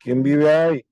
¿Quién vive ahí?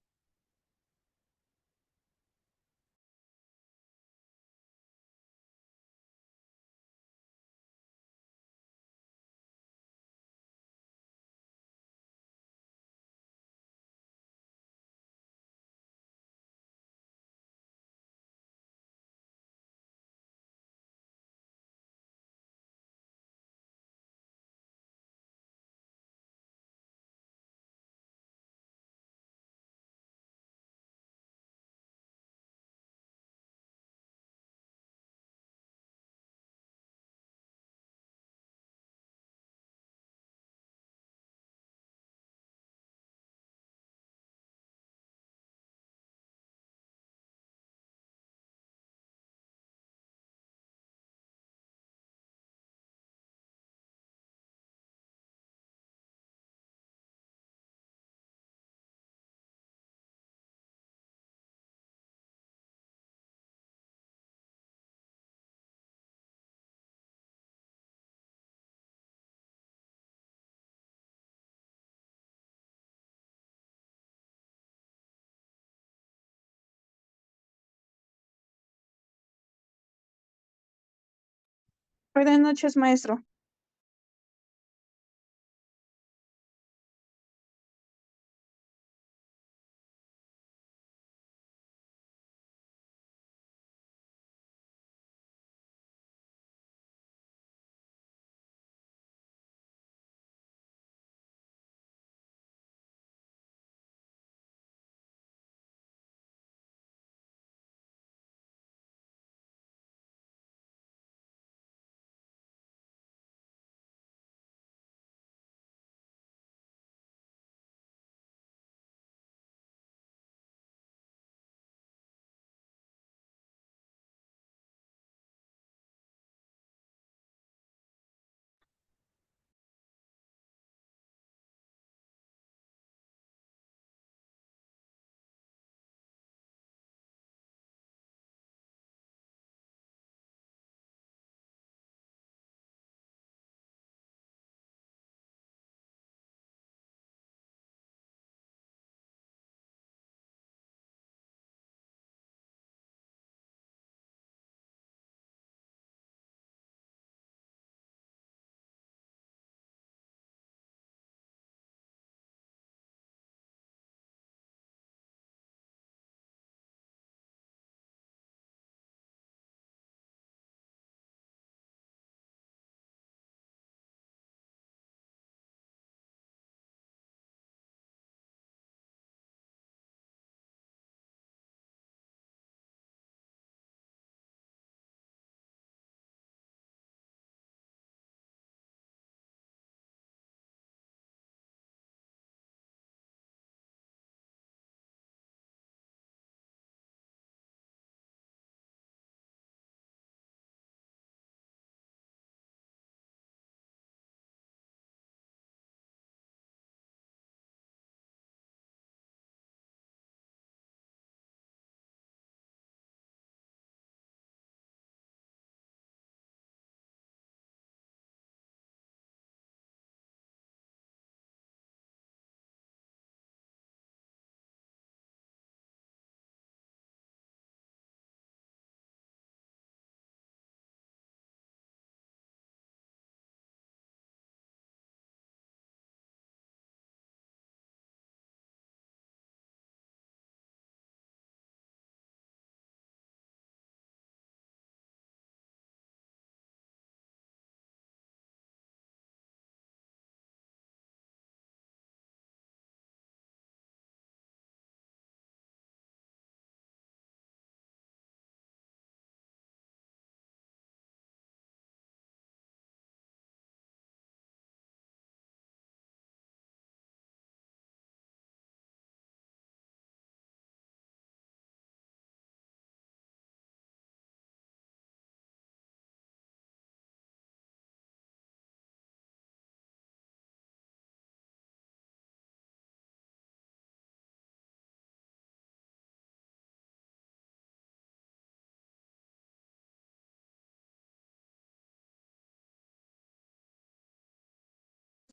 Buenas noches, maestro.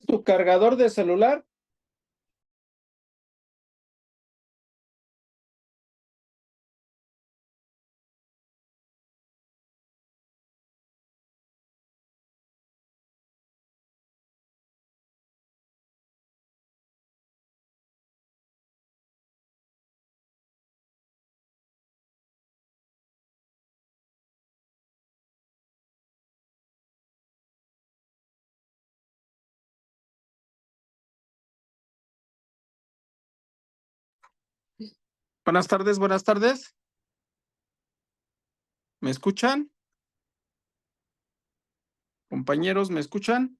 ¿Tu cargador de celular? Buenas tardes, buenas tardes. ¿Me escuchan? Compañeros, ¿me escuchan?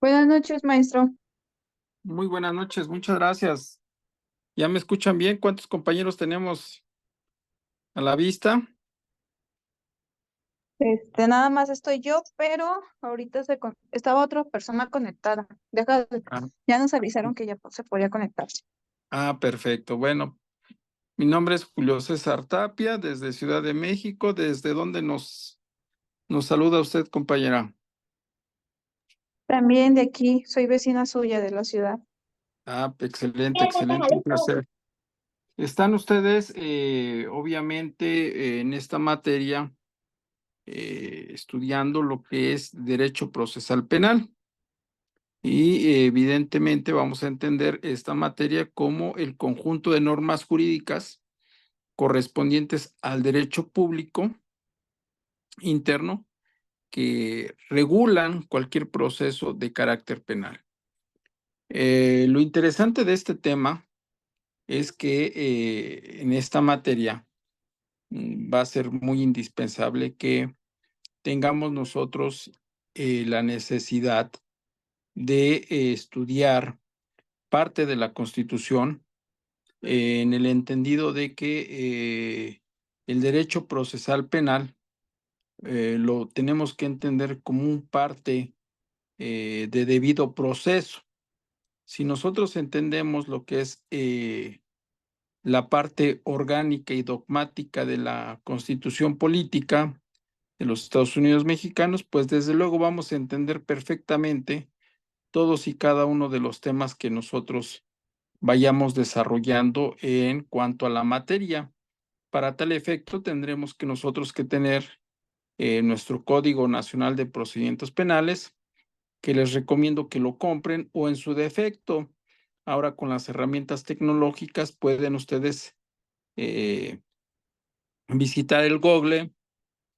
Buenas noches, maestro. Muy buenas noches, muchas gracias. ¿Ya me escuchan bien? ¿Cuántos compañeros tenemos a la vista? Nada más estoy yo, pero ahorita estaba otra persona conectada. Ah, Ya nos avisaron que ya se podía conectarse. perfecto. Bueno, mi nombre es Julio César Tapia, desde Ciudad de México. ¿Desde dónde nos saluda usted, compañera? También de aquí, soy vecina suya de la ciudad. Excelente, excelente, un placer. Están ustedes, obviamente, en esta materia, estudiando lo que es derecho procesal penal. Y evidentemente vamos a entender esta materia como el conjunto de normas jurídicas correspondientes al derecho público interno que regulan cualquier proceso de carácter penal. Lo interesante de este tema es que en esta materia va a ser muy indispensable que tengamos nosotros la necesidad de estudiar parte de la Constitución en el entendido de que el derecho procesal penal lo tenemos que entender como un parte de debido proceso. Si nosotros entendemos lo que es la parte orgánica y dogmática de la Constitución política de los Estados Unidos mexicanos, pues desde luego vamos a entender perfectamente todos y cada uno de los temas que nosotros vayamos desarrollando en cuanto a la materia. Para tal efecto, tendremos que nosotros que tener nuestro Código Nacional de Procedimientos Penales, que les recomiendo que lo compren o en su defecto, ahora con las herramientas tecnológicas pueden ustedes eh, visitar el Google,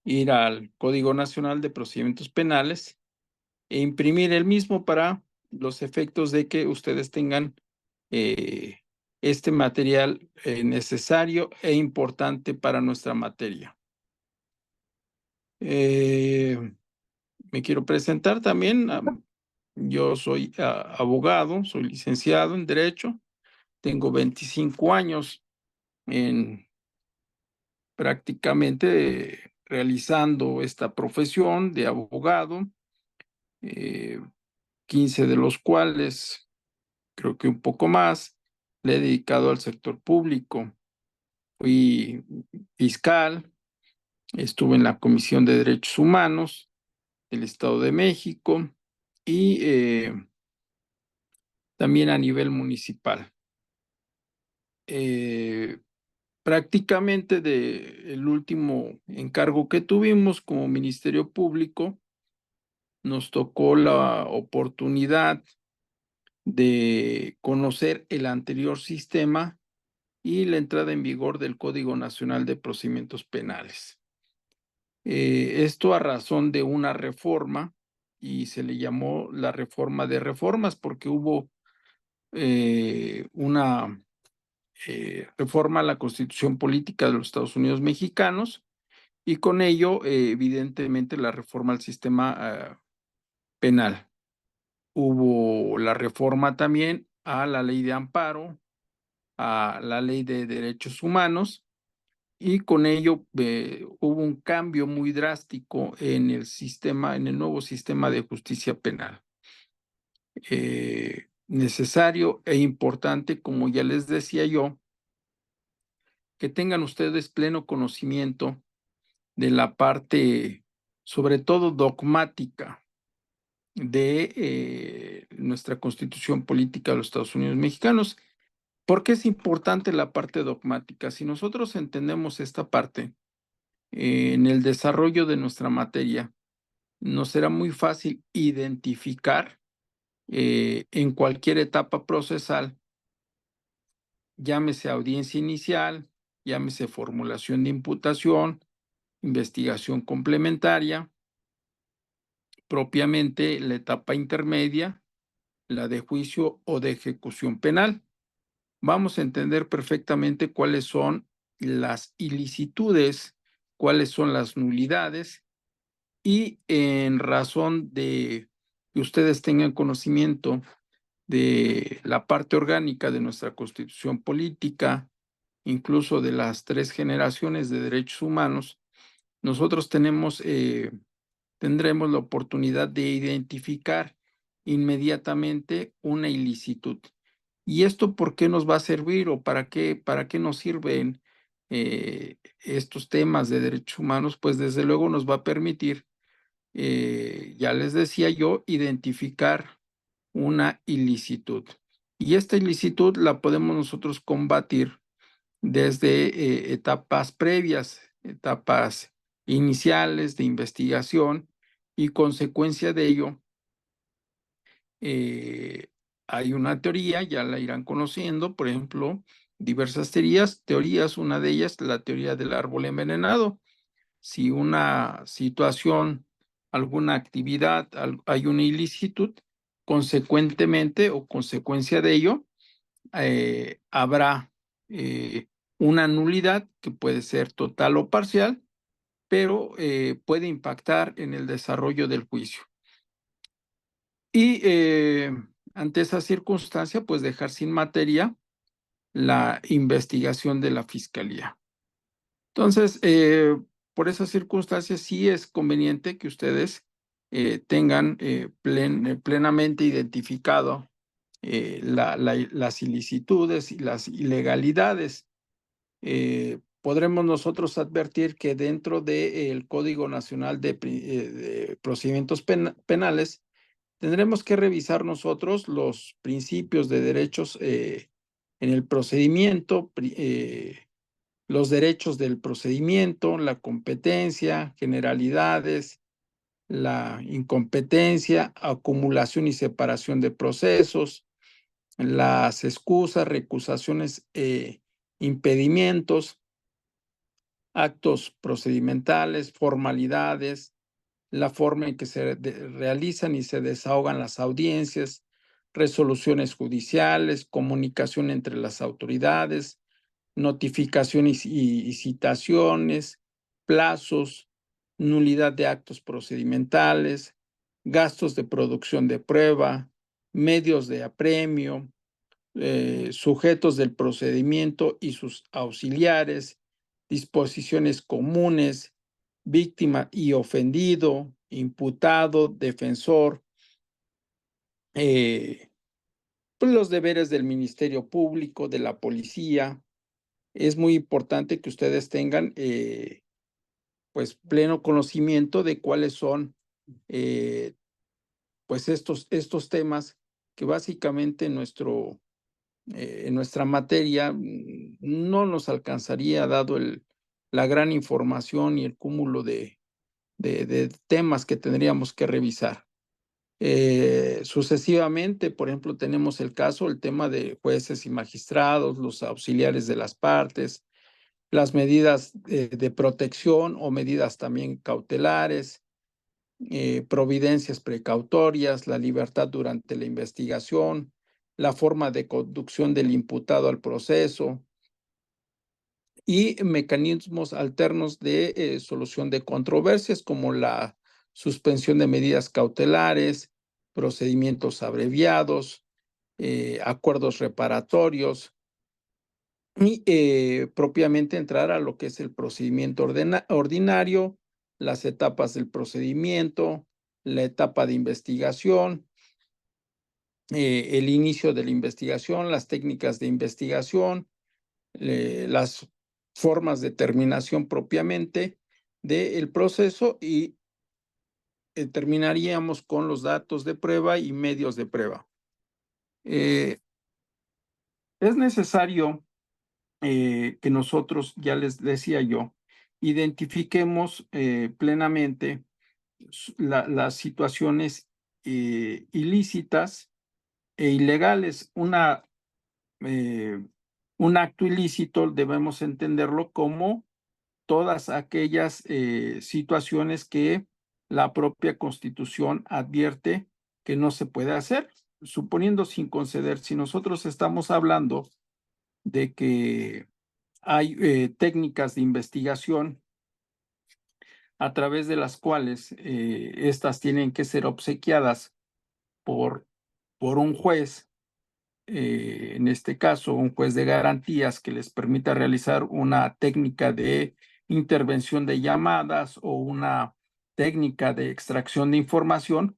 ir al Código Nacional de Procedimientos Penales e imprimir el mismo para los efectos de que ustedes tengan eh, este material necesario e importante para nuestra materia. Me quiero presentar también. Yo soy abogado, soy licenciado en Derecho, tengo 25 años en prácticamente realizando esta profesión de abogado, eh, 15 de los cuales, creo que un poco más, le he dedicado al sector público. Fui fiscal, estuve en la Comisión de Derechos Humanos del Estado de México y también a nivel municipal. Eh, Prácticamente el último encargo que tuvimos como Ministerio Público, nos tocó la oportunidad de conocer el anterior sistema y la entrada en vigor del Código Nacional de Procedimientos Penales. Esto a razón de una reforma, y se le llamó la reforma de reformas porque hubo una reforma a la Constitución Política de los Estados Unidos Mexicanos y con ello, evidentemente, la reforma al sistema penal. Hubo la reforma también a la ley de amparo, a la ley de derechos humanos y con ello hubo un cambio muy drástico en el sistema, en el nuevo sistema de justicia penal. Necesario e importante, como ya les decía yo, que tengan ustedes pleno conocimiento de la parte, sobre todo dogmática, de nuestra Constitución Política de los Estados Unidos Mexicanos. ¿Por qué es importante la parte dogmática? Si nosotros entendemos esta parte en el desarrollo de nuestra materia, nos será muy fácil identificar en cualquier etapa procesal, llámese audiencia inicial, llámese formulación de imputación, investigación complementaria, propiamente la etapa intermedia, la de juicio o de ejecución penal. Vamos a entender perfectamente cuáles son las ilicitudes, cuáles son las nulidades, y en razón de que ustedes tengan conocimiento de la parte orgánica de nuestra Constitución política, incluso de las 3 generaciones de derechos humanos, nosotros tendremos la oportunidad de identificar inmediatamente una ilicitud. ¿Y esto por qué nos va a servir o para qué nos sirven estos temas de derechos humanos? Pues desde luego nos va a permitir, ya les decía yo, identificar una ilicitud. Y esta ilicitud la podemos nosotros combatir desde etapas previas, etapas iniciales de investigación, y consecuencia de ello, eh, hay una teoría, ya la irán conociendo, por ejemplo, diversas teorías, una de ellas, la teoría del árbol envenenado. Si una situación, alguna actividad, hay una ilicitud, consecuentemente o consecuencia de ello, habrá una nulidad que puede ser total o parcial, pero puede impactar en el desarrollo del juicio. Y ante esa circunstancia, pues dejar sin materia la investigación de la fiscalía. Entonces, por esas circunstancias, sí es conveniente que ustedes tengan plenamente identificado las ilicitudes y las ilegalidades. Podremos nosotros advertir que dentro del Código Nacional de Procedimientos Penales, tendremos que revisar nosotros los principios de derechos en el procedimiento, los derechos del procedimiento, la competencia, generalidades, la incompetencia, acumulación y separación de procesos, las excusas, recusaciones, impedimentos, actos procedimentales, formalidades, la forma en que se realizan y se desahogan las audiencias, resoluciones judiciales, comunicación entre las autoridades, notificaciones y citaciones, plazos, nulidad de actos procedimentales, gastos de producción de prueba, medios de apremio, sujetos del procedimiento y sus auxiliares, disposiciones comunes, víctima y ofendido, imputado, defensor, pues los deberes del Ministerio Público, de la policía. Es muy importante que ustedes tengan pues pleno conocimiento de cuáles son pues estos temas que básicamente en nuestra materia no nos alcanzaría, dado la gran información y el cúmulo de temas que tendríamos que revisar. Sucesivamente, por ejemplo, tenemos el tema de jueces y magistrados, los auxiliares de las partes, las medidas de protección o medidas también cautelares, providencias precautorias, la libertad durante la investigación, la forma de conducción del imputado al proceso y mecanismos alternos de solución de controversias, como la suspensión de medidas cautelares, procedimientos abreviados, acuerdos reparatorios, y propiamente entrar a lo que es el procedimiento ordinario, las etapas del procedimiento, la etapa de investigación, el inicio de la investigación, las técnicas de investigación, las formas de terminación propiamente del proceso, y terminaríamos con los datos de prueba y medios de prueba. Es necesario que nosotros, ya les decía yo, identifiquemos plenamente las situaciones ilícitas e ilegal es un acto ilícito, debemos entenderlo como todas aquellas situaciones que la propia Constitución advierte que no se puede hacer, suponiendo sin conceder. Si nosotros estamos hablando de que hay técnicas de investigación a través de las cuales estas tienen que ser obsequiadas por, por un juez, en este caso un juez de garantías que les permita realizar una técnica de intervención de llamadas o una técnica de extracción de información,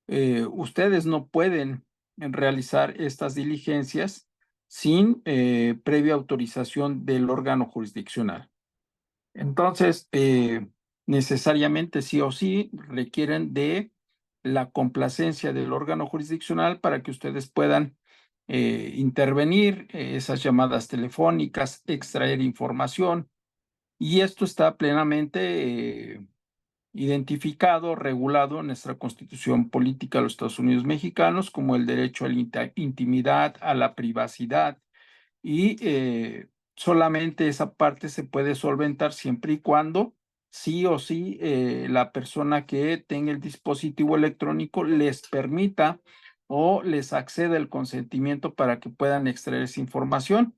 ustedes no pueden realizar estas diligencias sin previa autorización del órgano jurisdiccional. Entonces, necesariamente sí o sí requieren de la complacencia del órgano jurisdiccional para que ustedes puedan intervenir esas llamadas telefónicas, extraer información, y esto está plenamente identificado, regulado en nuestra Constitución Política de los Estados Unidos Mexicanos como el derecho a la intimidad, a la privacidad, y solamente esa parte se puede solventar siempre y cuando sí o sí la persona que tenga el dispositivo electrónico les permita o les acceda el consentimiento para que puedan extraer esa información.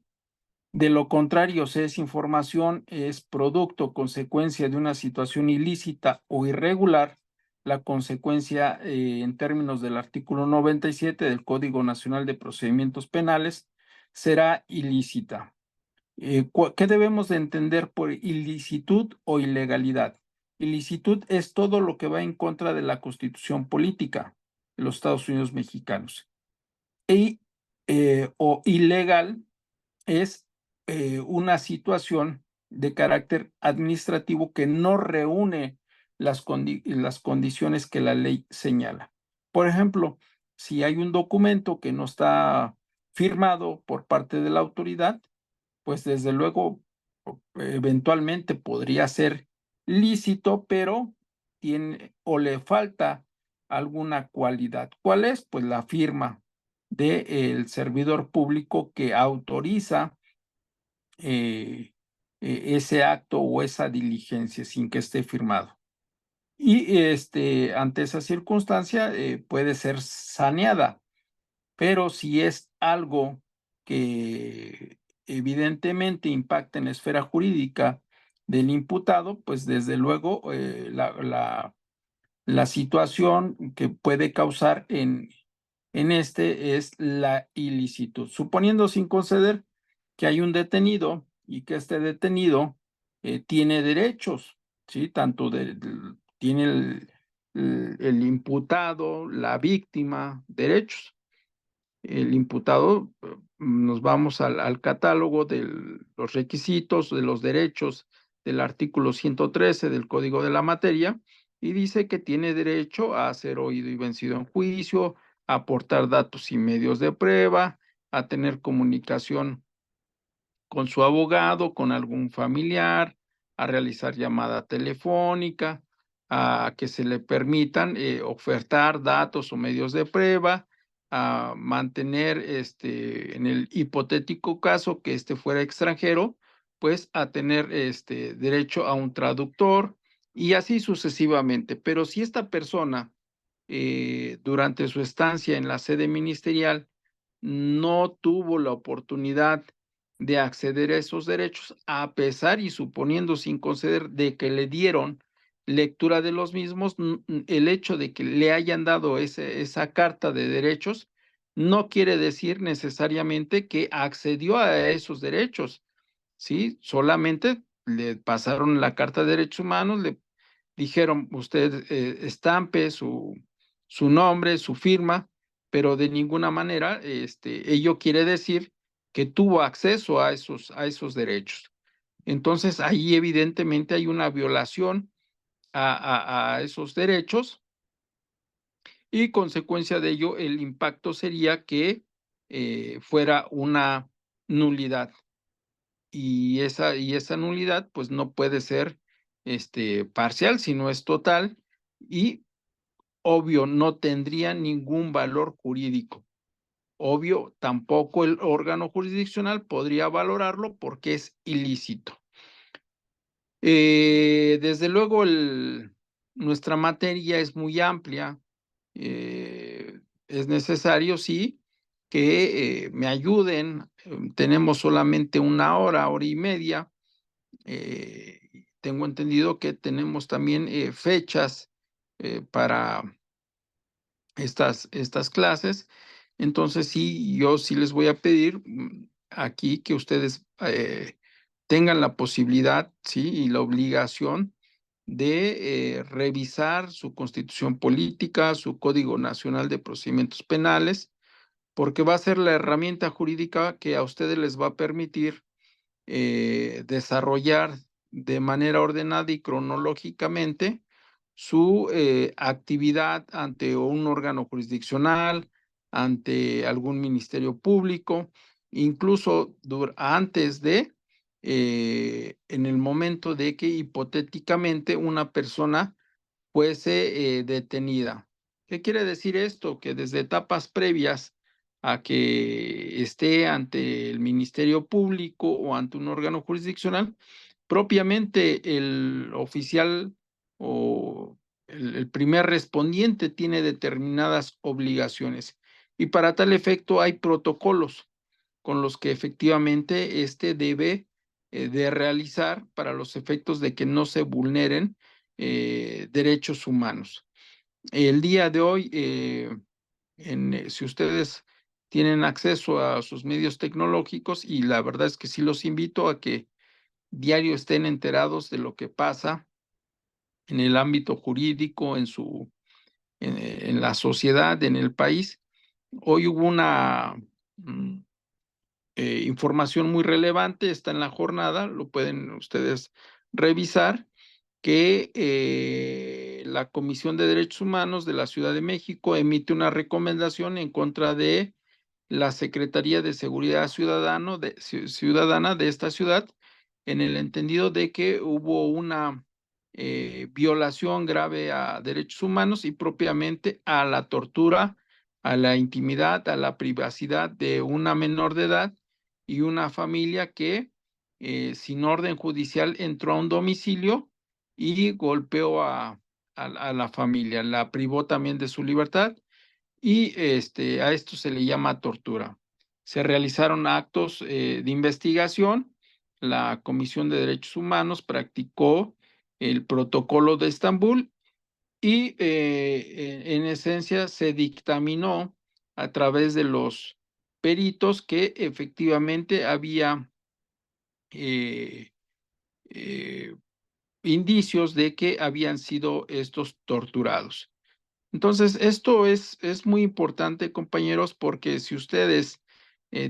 De lo contrario, si esa información es producto, consecuencia de una situación ilícita o irregular, la consecuencia en términos del artículo 97 del Código Nacional de Procedimientos Penales será ilícita. ¿Qué debemos de entender por ilicitud o ilegalidad? Ilicitud es todo lo que va en contra de la Constitución política de los Estados Unidos mexicanos. Y, o ilegal es una situación de carácter administrativo que no reúne las condiciones que la ley señala. Por ejemplo, si hay un documento que no está firmado por parte de la autoridad, pues desde luego eventualmente podría ser lícito, pero tiene o le falta alguna cualidad. ¿Cuál es? Pues la firma del servidor público que autoriza ese acto o esa diligencia sin que esté firmado. Y ante esa circunstancia puede ser saneada, pero si es algo que evidentemente impacta en la esfera jurídica del imputado, pues desde luego la situación que puede causar en este es la ilicitud. Suponiendo sin conceder que hay un detenido y que este detenido tiene derechos, ¿sí? Tanto tiene el imputado, la víctima, derechos. El imputado, nos vamos al catálogo de los requisitos, de los derechos del artículo 113 del Código de la Materia, y dice que tiene derecho a ser oído y vencido en juicio, a aportar datos y medios de prueba, a tener comunicación con su abogado, con algún familiar, a realizar llamada telefónica, a que se le permitan ofertar datos o medios de prueba, a mantener en el hipotético caso que fuera extranjero, pues a tener derecho a un traductor y así sucesivamente. Pero si esta persona durante su estancia en la sede ministerial no tuvo la oportunidad de acceder a esos derechos, a pesar y suponiendo sin conceder de que le dieron lectura de los mismos, el hecho de que le hayan dado esa carta de derechos no quiere decir necesariamente que accedió a esos derechos, ¿sí? Solamente le pasaron la carta de derechos humanos, le dijeron, usted estampe su nombre, su firma, pero de ninguna manera ello quiere decir que tuvo acceso a esos derechos. Entonces, ahí evidentemente hay una violación a esos derechos y consecuencia de ello, el impacto sería que fuera una nulidad. Y esa nulidad, pues no puede ser parcial, sino es total y obvio, no tendría ningún valor jurídico. obvio, tampoco el órgano jurisdiccional podría valorarlo porque es ilícito. Desde luego, nuestra materia es muy amplia. Es necesario, sí, que me ayuden. Tenemos solamente una hora, hora y media. Tengo entendido que tenemos también fechas para estas clases. Entonces, sí, yo sí les voy a pedir aquí que ustedes tengan la posibilidad, sí, y la obligación de revisar su constitución política, su Código Nacional de Procedimientos Penales, porque va a ser la herramienta jurídica que a ustedes les va a permitir desarrollar de manera ordenada y cronológicamente su actividad ante un órgano jurisdiccional, ante algún ministerio público, incluso antes de, en el momento de que hipotéticamente una persona fuese detenida. ¿Qué quiere decir esto? Que desde etapas previas a que esté ante el Ministerio Público o ante un órgano jurisdiccional, propiamente el oficial o el primer respondiente tiene determinadas obligaciones y para tal efecto hay protocolos con los que efectivamente este debe de realizar para los efectos de que no se vulneren derechos humanos. El día de hoy, si ustedes tienen acceso a sus medios tecnológicos, y la verdad es que sí los invito a que diario estén enterados de lo que pasa en el ámbito jurídico, en la sociedad, en el país. Hoy hubo una información muy relevante, está en la jornada, lo pueden ustedes revisar, que la Comisión de Derechos Humanos de la Ciudad de México emite una recomendación en contra de la Secretaría de Seguridad Ciudadana de esta ciudad, en el entendido de que hubo una violación grave a derechos humanos y propiamente a la tortura, a la intimidad, a la privacidad de una menor de edad y una familia que sin orden judicial entró a un domicilio y golpeó a la familia, la privó también de su libertad y a esto se le llama tortura. Se realizaron actos de investigación, la Comisión de Derechos Humanos practicó el protocolo de Estambul y en esencia se dictaminó a través de los peritos que efectivamente había eh, eh, indicios de que habían sido estos torturados. Entonces, esto es muy importante, compañeros, porque si ustedes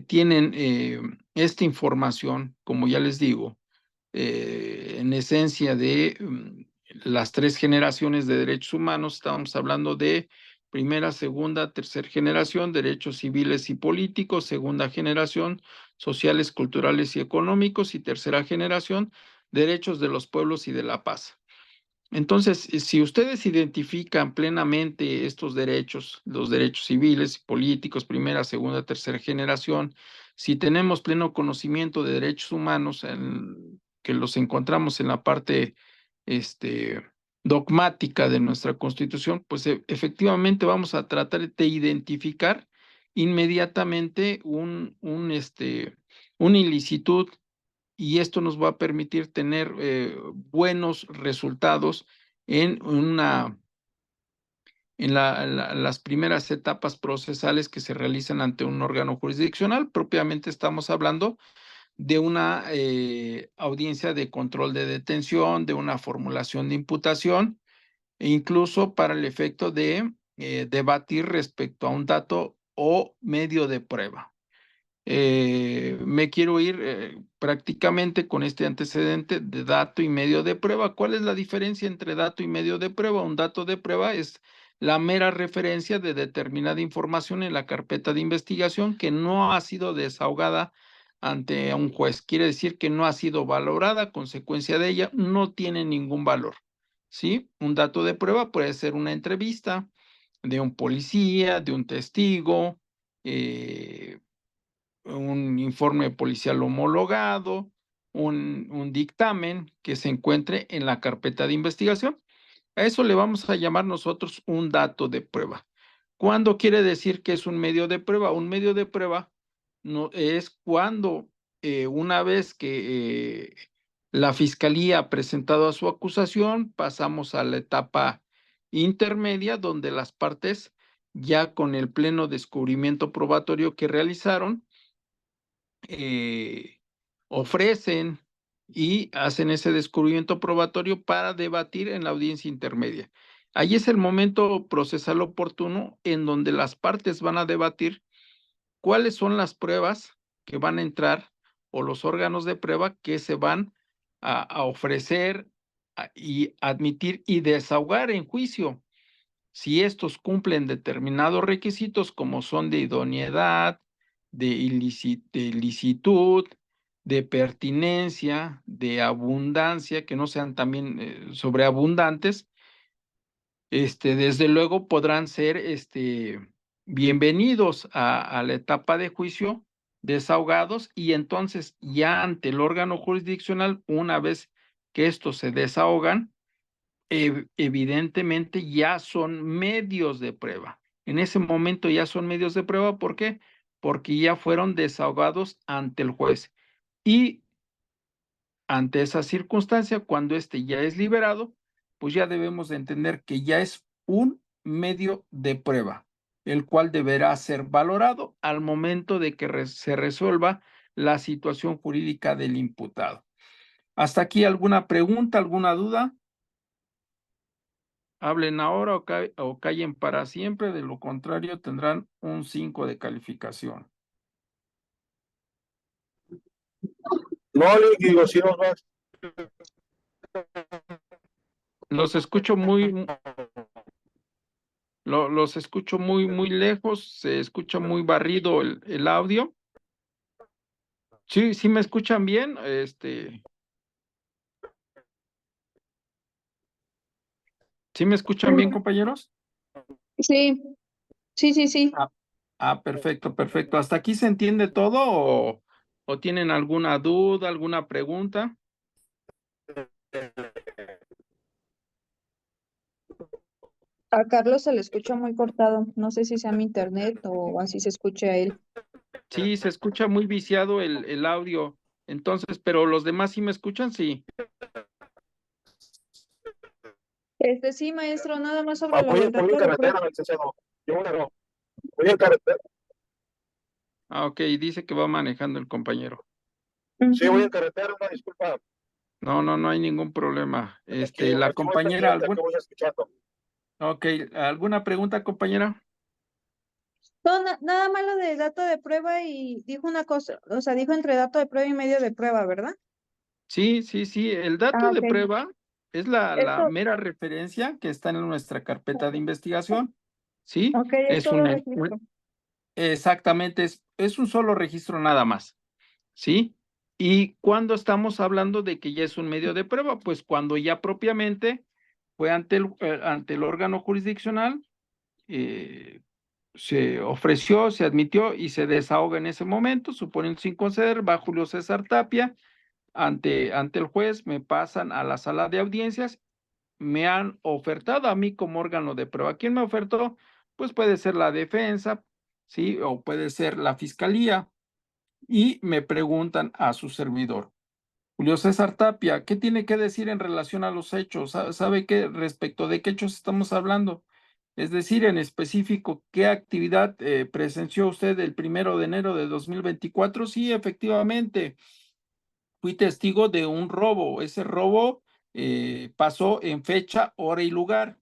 tienen esta información, como ya les digo, en esencia de las 3 generaciones de derechos humanos, estamos hablando de primera, segunda, tercera generación, derechos civiles y políticos, segunda generación, sociales, culturales y económicos, y tercera generación, derechos de los pueblos y de la paz. Entonces, si ustedes identifican plenamente estos derechos, los derechos civiles y políticos, primera, segunda, tercera generación, si tenemos pleno conocimiento de derechos humanos, que los encontramos en la parte dogmática de nuestra Constitución, pues efectivamente vamos a tratar de identificar inmediatamente una ilicitud, y esto nos va a permitir tener buenos resultados en las primeras etapas procesales que se realizan ante un órgano jurisdiccional. Propiamente estamos hablando de una audiencia de control de detención, de una formulación de imputación, e incluso para el efecto de debatir respecto a un dato o medio de prueba. Me quiero ir prácticamente con este antecedente de dato y medio de prueba. ¿Cuál es la diferencia entre dato y medio de prueba? Un dato de prueba es la mera referencia de determinada información en la carpeta de investigación que no ha sido desahogada ante un juez. Quiere decir que no ha sido valorada, a consecuencia de ella no tiene ningún valor. ¿Sí? Un dato de prueba puede ser una entrevista de un policía, de un testigo, un informe policial homologado, un dictamen que se encuentre en la carpeta de investigación. A eso le vamos a llamar nosotros un dato de prueba. ¿Cuándo quiere decir que es un medio de prueba? Un medio de prueba no, es cuando una vez que la fiscalía ha presentado su acusación, pasamos a la etapa intermedia, donde las partes, ya con el pleno descubrimiento probatorio que realizaron, ofrecen y hacen ese descubrimiento probatorio para debatir en la audiencia intermedia. Ahí es el momento procesal oportuno en donde las partes van a debatir cuáles son las pruebas que van a entrar o los órganos de prueba que se van a ofrecer y admitir y desahogar en juicio. Si estos cumplen determinados requisitos como son de idoneidad, de ilicitud, de pertinencia, de abundancia, que no sean también sobreabundantes, desde luego podrán ser bienvenidos a la etapa de juicio, desahogados, y entonces ya ante el órgano jurisdiccional, una vez que estos se desahogan, evidentemente ya son medios de prueba. En ese momento ya son medios de prueba. ¿Por qué? Porque ya fueron desahogados ante el juez. Y ante esa circunstancia, cuando éste ya es liberado, pues ya debemos de entender que ya es un medio de prueba, el cual deberá ser valorado al momento de que se resuelva la situación jurídica del imputado. ¿Hasta aquí alguna pregunta, alguna duda? Hablen ahora o callen para siempre, de lo contrario tendrán un 5 de calificación. No, digo, si nos vas. Los escucho los escucho muy lejos, se escucha muy barrido el audio. Sí, sí me escuchan bien, ¿sí me escuchan bien, compañeros? Sí, sí. Perfecto, perfecto. ¿Hasta aquí se entiende todo o tienen alguna duda, alguna pregunta? A Carlos se le escucha muy cortado. No sé si sea mi internet o así se escuche a él. Sí, se escucha muy viciado el audio, entonces, pero los demás sí me escuchan, sí. Sí, maestro, nada más sobre lo Voy, del voy en dato de prueba. carretera, licenciado. Yo no. Voy en carretera. Ok, dice que va manejando el compañero. Sí, voy en carretera, una disculpa. No hay ningún problema. La Aquí voy compañera, pendiente, aquí voy escuchando. ok, ¿alguna pregunta, compañera? No, nada más lo de dato de prueba y dijo una cosa, o sea, dijo entre dato de prueba y medio de prueba, ¿verdad? Sí, el dato de Ok. prueba es la Esto, mera referencia que está en nuestra carpeta de investigación, ¿sí? ok, es Es solo registro. exactamente, es un solo registro nada más, ¿sí? Y cuando estamos hablando de que ya es un medio de prueba, pues cuando ya propiamente fue ante el órgano jurisdiccional, se ofreció, se admitió y se desahoga en ese momento, suponiendo sin conceder, va Julio César Tapia, ante el juez, me pasan a la sala de audiencias, me han ofertado a mí como órgano de prueba. ¿Quién me ofertó? Pues puede ser la defensa, ¿sí? O puede ser la fiscalía, y me preguntan a su servidor. Julio César Tapia, ¿qué tiene que decir en relación a los hechos? ¿Sabe qué respecto de qué hechos estamos hablando? Es decir, en específico, ¿qué actividad presenció usted el 1 de enero de 2024? Sí, efectivamente, fui testigo de un robo. Ese robo pasó en fecha, hora y lugar,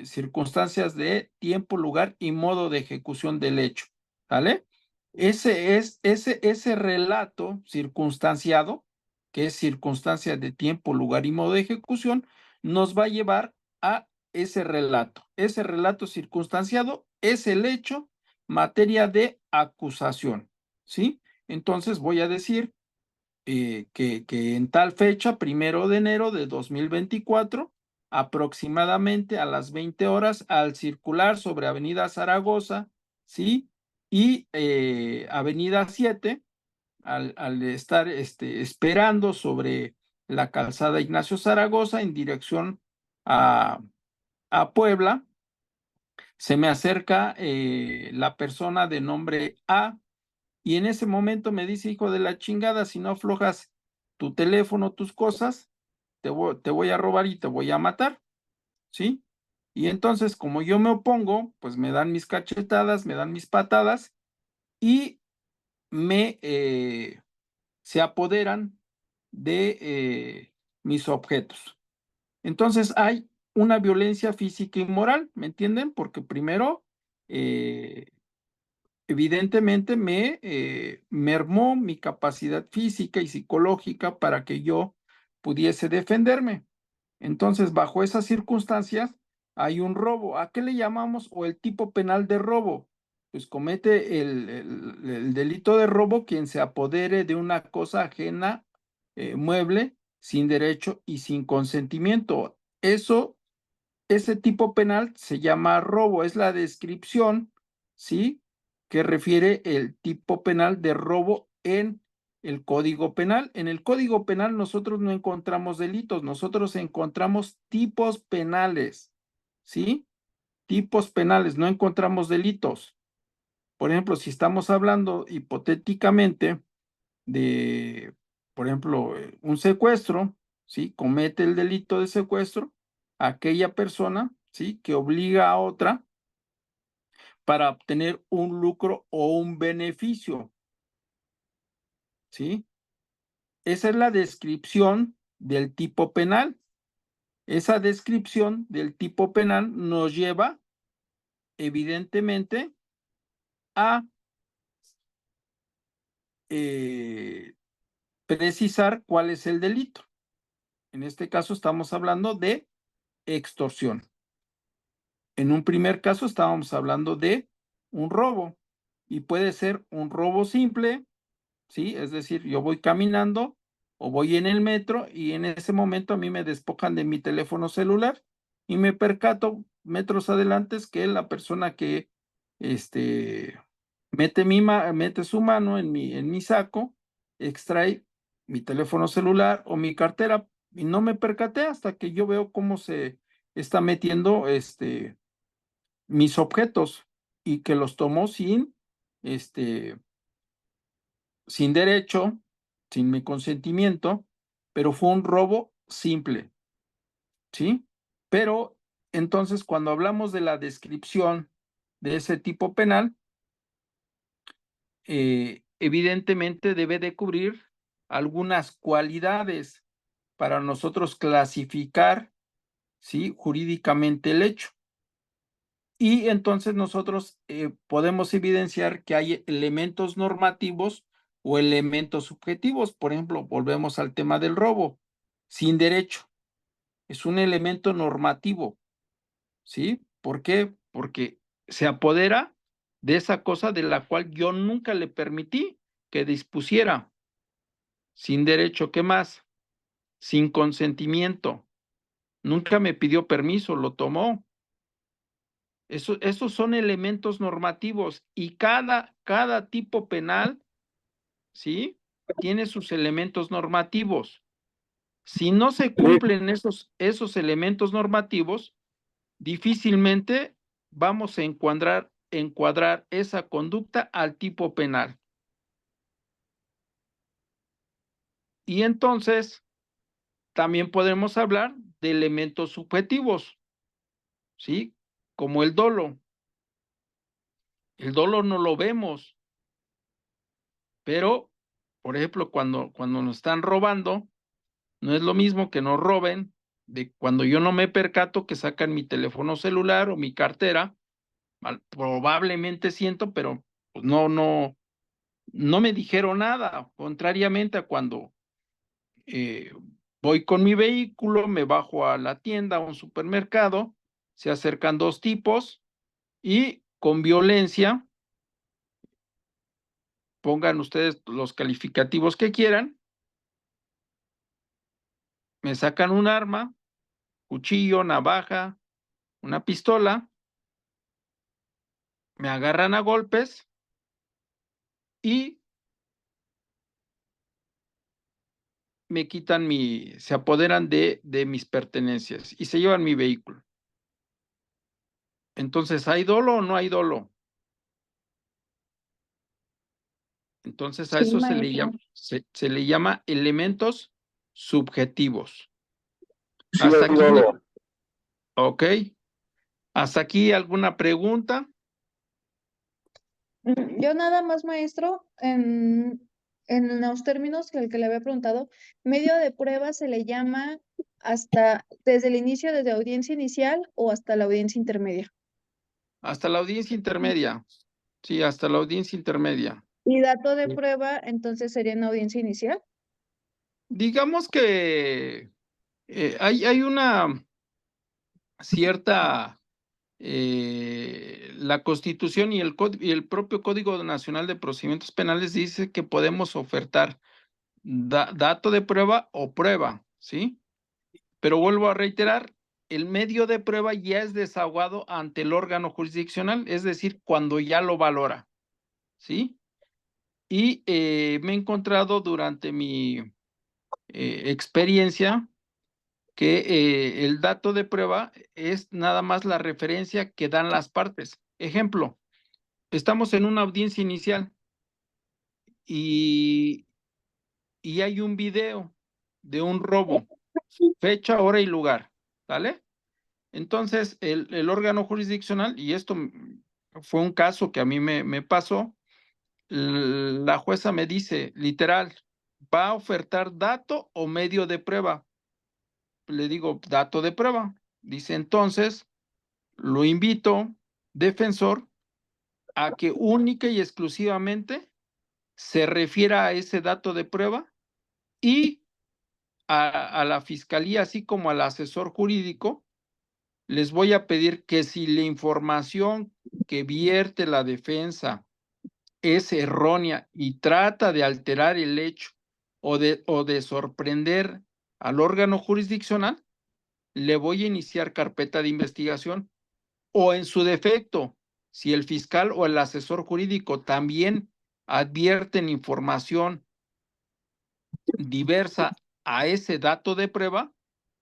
circunstancias de tiempo, lugar y modo de ejecución del hecho. ¿Vale? Ese relato circunstanciado, que es circunstancia de tiempo, lugar y modo de ejecución, nos va a llevar a ese relato. Ese relato circunstanciado es el hecho, materia de acusación, ¿sí? Entonces voy a decir que en tal fecha, 1 de enero de 2024, aproximadamente a las 20 horas, al circular sobre Avenida Zaragoza, ¿sí? y Avenida 7, al estar esperando sobre la calzada Ignacio Zaragoza en dirección a Puebla, se me acerca la persona de nombre A y en ese momento me dice, hijo de la chingada, si no aflojas tu teléfono, tus cosas, te voy a robar y te voy a matar, ¿sí? Y entonces, como yo me opongo, pues me dan mis cachetadas, me dan mis patadas y se apoderan de mis objetos. Entonces hay una violencia física y moral, ¿me entienden? Porque primero, evidentemente, me mermó mi capacidad física y psicológica para que yo pudiese defenderme. Entonces, bajo esas circunstancias, hay un robo. ¿A qué le llamamos? O el tipo penal de robo. Pues comete el delito de robo quien se apodere de una cosa ajena, mueble, sin derecho y sin consentimiento. Ese tipo penal se llama robo, es la descripción, ¿sí? Que refiere el tipo penal de robo en el Código Penal. En el Código Penal nosotros no encontramos delitos, nosotros encontramos tipos penales, ¿sí? Tipos penales, no encontramos delitos. Por ejemplo, si estamos hablando hipotéticamente de, por ejemplo, un secuestro, ¿sí? Comete el delito de secuestro aquella persona, ¿sí? Que obliga a otra para obtener un lucro o un beneficio, ¿sí? Esa es la descripción del tipo penal. Esa descripción del tipo penal nos lleva, evidentemente, a precisar cuál es el delito. En este caso estamos hablando de extorsión. En un primer caso estábamos hablando de un robo y puede ser un robo simple, ¿sí? Es decir, yo voy caminando o voy en el metro y en ese momento a mí me despojan de mi teléfono celular y me percato metros adelante que la persona que mete su mano en mi saco, extrae mi teléfono celular o mi cartera y no me percaté hasta que yo veo cómo se está metiendo mis objetos y que los tomó sin derecho, sin mi consentimiento, pero fue un robo simple, ¿sí? Pero entonces cuando hablamos de la descripción de ese tipo penal, evidentemente debe de cubrir algunas cualidades para nosotros clasificar, ¿sí? Jurídicamente el hecho. Y entonces nosotros podemos evidenciar que hay elementos normativos o elementos subjetivos. Por ejemplo, volvemos al tema del robo. Sin derecho. Es un elemento normativo. ¿Sí? ¿Por qué? Porque se apodera de esa cosa de la cual yo nunca le permití que dispusiera. Sin derecho, ¿qué más? Sin consentimiento. Nunca me pidió permiso, lo tomó. Esos son elementos normativos y cada tipo penal, ¿sí? Tiene sus elementos normativos. Si no se cumplen esos elementos normativos, difícilmente vamos a encuadrar esa conducta al tipo penal. Y entonces, también podemos hablar de elementos subjetivos, ¿sí? Como el dolo. El dolo no lo vemos, pero, por ejemplo, cuando nos están robando, no es lo mismo que nos roben de cuando yo no me percato que sacan mi teléfono celular o mi cartera, probablemente siento, pero pues no me dijeron nada, contrariamente a cuando voy con mi vehículo, me bajo a la tienda, a un supermercado, se acercan dos tipos y con violencia, pongan ustedes los calificativos que quieran, me sacan un arma, cuchillo, navaja, una pistola, me agarran a golpes y se apoderan de mis pertenencias y se llevan mi vehículo. Entonces, ¿hay dolo o no hay dolo? Entonces, a Sí, eso maestro. se le llama elementos subjetivos. Sí, Hasta hay aquí, dolo. ok. ¿Hasta aquí alguna pregunta? Yo nada más, maestro, en los términos que el que le había preguntado, medio de prueba se le llama hasta desde el inicio, desde audiencia inicial o hasta la audiencia intermedia. Hasta la audiencia intermedia. Sí, hasta la audiencia intermedia. Y dato de Sí. prueba, entonces sería en audiencia inicial. Digamos que hay una cierta, la Constitución y y el propio Código Nacional de Procedimientos Penales dice que podemos ofertar dato de prueba o prueba, ¿sí? Pero vuelvo a reiterar, el medio de prueba ya es desaguado ante el órgano jurisdiccional, es decir, cuando ya lo valora, ¿sí? Y me he encontrado durante mi experiencia que el dato de prueba es nada más la referencia que dan las partes. Ejemplo, estamos en una audiencia inicial y, y hay un video de un robo, fecha, hora y lugar, ¿vale? Entonces, el órgano jurisdiccional, y esto fue un caso que a mí me pasó, la jueza me dice, literal, ¿va a ofertar dato o medio de prueba? Le digo, dato de prueba. Dice, entonces, lo invito, defensor, a que única y exclusivamente se refiera a ese dato de prueba y a la fiscalía, así como al asesor jurídico, les voy a pedir que si la información que vierte la defensa es errónea y trata de alterar el hecho o de sorprender al órgano jurisdiccional, le voy a iniciar carpeta de investigación o en su defecto, si el fiscal o el asesor jurídico también advierten información diversa a ese dato de prueba,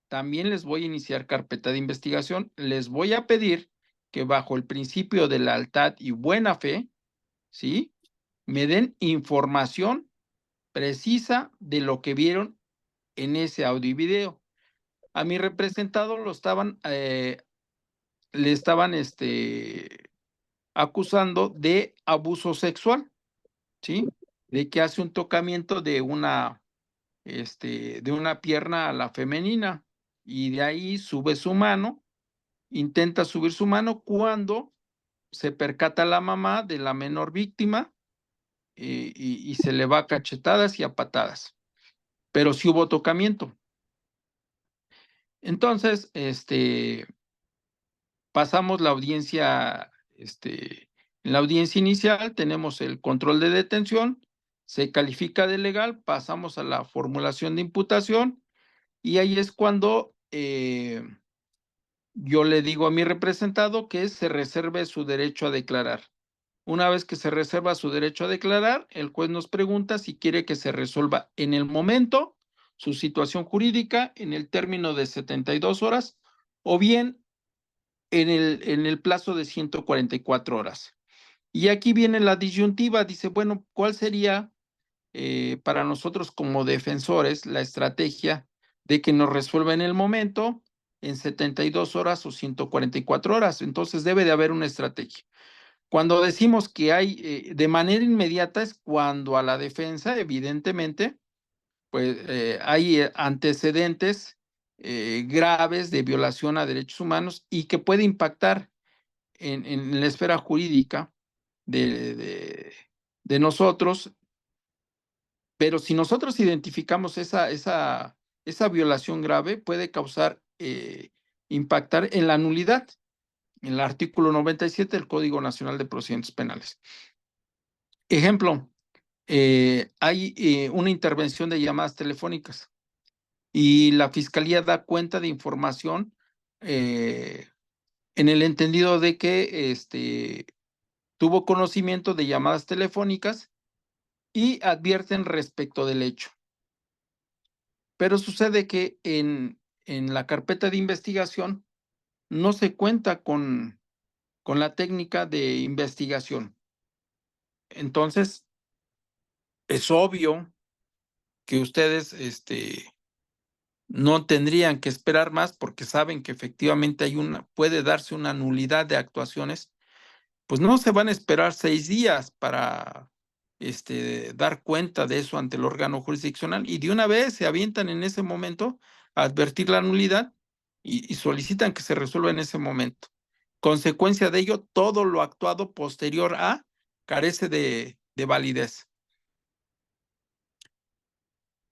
también les voy a iniciar carpeta de investigación. Les voy a pedir que bajo el principio de lealtad y buena fe, ¿sí? Me den información precisa de lo que vieron en ese audio y video. A mi representado le estaban acusando de abuso sexual, ¿sí? De que hace un tocamiento de una pierna a la femenina y de ahí sube su mano, intenta subir su mano cuando se percata la mamá de la menor víctima y se le va a cachetadas y a patadas, pero sí hubo tocamiento. Entonces, pasamos la audiencia, en la audiencia inicial tenemos el control de detención, se califica de legal, pasamos a la formulación de imputación y ahí es cuando yo le digo a mi representado que se reserve su derecho a declarar. Una vez que se reserva su derecho a declarar, el juez nos pregunta si quiere que se resuelva en el momento su situación jurídica en el término de 72 horas o bien en el plazo de 144 horas. Y aquí viene la disyuntiva, dice, bueno, ¿cuál sería para nosotros como defensores la estrategia de que nos resuelva en el momento, en 72 horas o 144 horas? Entonces debe de haber una estrategia. Cuando decimos que hay de manera inmediata es cuando a la defensa, evidentemente, pues hay antecedentes graves de violación a derechos humanos y que puede impactar en la esfera jurídica de nosotros, pero si nosotros identificamos esa violación grave, puede causar, impactar en la nulidad, en el artículo 97 del Código Nacional de Procedimientos Penales. Ejemplo, hay una intervención de llamadas telefónicas y la Fiscalía da cuenta de información en el entendido de que tuvo conocimiento de llamadas telefónicas y advierten respecto del hecho. Pero sucede que en la carpeta de investigación no se cuenta con la técnica de investigación. Entonces, es obvio que ustedes no tendrían que esperar más porque saben que efectivamente puede darse una nulidad de actuaciones, pues no se van a esperar 6 días para dar cuenta de eso ante el órgano jurisdiccional y de una vez se avientan en ese momento a advertir la nulidad y solicitan que se resuelva en ese momento. Consecuencia de ello, todo lo actuado posterior a carece de validez.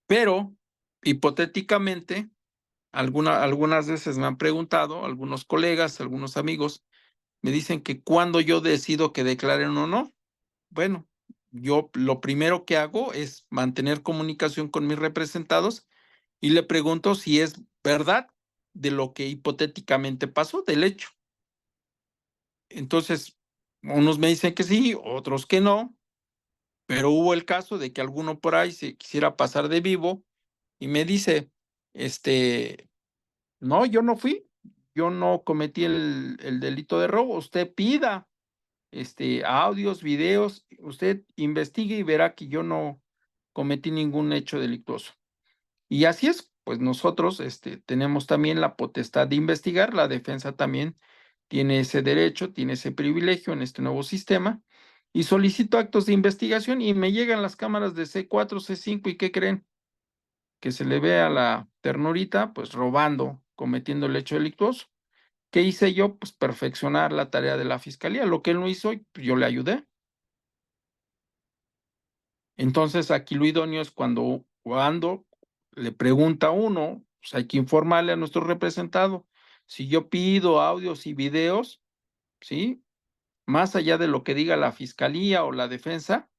Pero, hipotéticamente, algunas veces me han preguntado, algunos colegas, algunos amigos, me dicen que cuando yo decido que declaren o no. Bueno, yo lo primero que hago es mantener comunicación con mis representados y le pregunto si es verdad de lo que hipotéticamente pasó, del hecho. Entonces, unos me dicen que sí, otros que no, pero hubo el caso de que alguno por ahí se quisiera pasar de vivo y me dice, no, yo no fui, yo no cometí el delito de robo, usted pida audios, videos, usted investigue y verá que yo no cometí ningún hecho delictuoso. Y así es, pues nosotros tenemos también la potestad de investigar, la defensa también tiene ese derecho, tiene ese privilegio en este nuevo sistema, y solicito actos de investigación y me llegan las cámaras de C4, C5, ¿y qué creen? Que se le ve a la ternurita, pues robando, cometiendo el hecho delictuoso. ¿Qué hice yo? Pues perfeccionar la tarea de la fiscalía. Lo que él no hizo, pues yo le ayudé. Entonces, aquí lo idóneo es cuando le pregunta a uno, pues hay que informarle a nuestro representado. Si yo pido audios y videos, ¿sí? Más allá de lo que diga la fiscalía o la defensa,